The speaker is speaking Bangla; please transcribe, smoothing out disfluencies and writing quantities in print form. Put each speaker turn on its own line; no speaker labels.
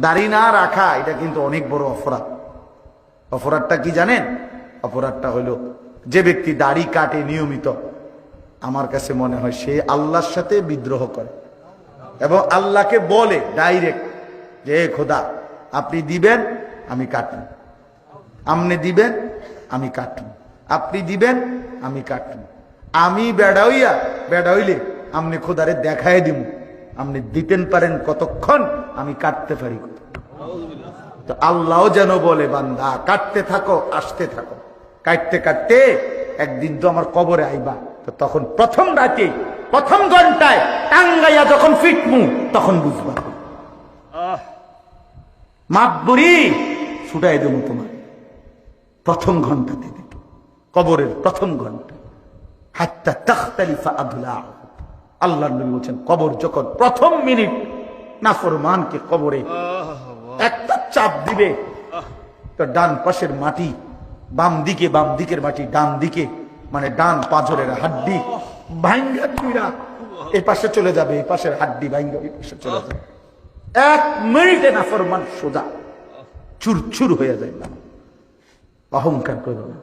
দাড়ি না রাখা এটা কিন্তু অনেক বড় অপরাধ। অপরাধটা কি জানেন? অপরাধটা হলো যে ব্যক্তি দাড়ি কাটে নিয়মিত, আমার কাছে মনে হয় সে আল্লাহর সাথে বিদ্রোহ করে এবং আল্লাহকে বলে ডাইরেক্ট যে খোদা আপনি দিবেন আমি কাটুন, আপনি দিবেন আমি কাটুন, আপনি দিবেন আমি কাটুন, আমি বেড়া হইলে আপনি খোদারে দেখায় দিব, আপনি দিতেন পারেন কতক্ষণ, আমি কাটতে পারি কত। তো আল্লাহও যেন বলে বান্দা কাটতে থাকো, আসতে থাকো, কাটতে কাটতে একদিন তো আমার কবরে আইবা, তো তখন প্রথম রাতে প্রথম ঘন্টায় টাঙ্গাইয়া যখন ফিটমু তখন বুঝবা মাতবুরি ছুটাই দেব তোমার প্রথম ঘন্টাতে দেখো, কবরের প্রথম ঘন্টা। হাত্তা তাখতালিফা আদলা, আল্লাহর নবী বলেন কবর যখন প্রথম মিনিট নাফরমানকে কবরে একটা চাপ দিবে, তো ডান পাশের মাটি বাম দিকের মাটি ডান দিকে, মানে ডান পাঁজরের হাড্ডি ভাঙ্গা চুইরা এই পাশে চলে যাবে, এই পাশের হাড্ডি ভাঙ্গা এই পাশে চলে যাবে। 1 মিনিটে নাফরমান সোজা চুরচুর হয়ে যায় না। অহংকার করো না।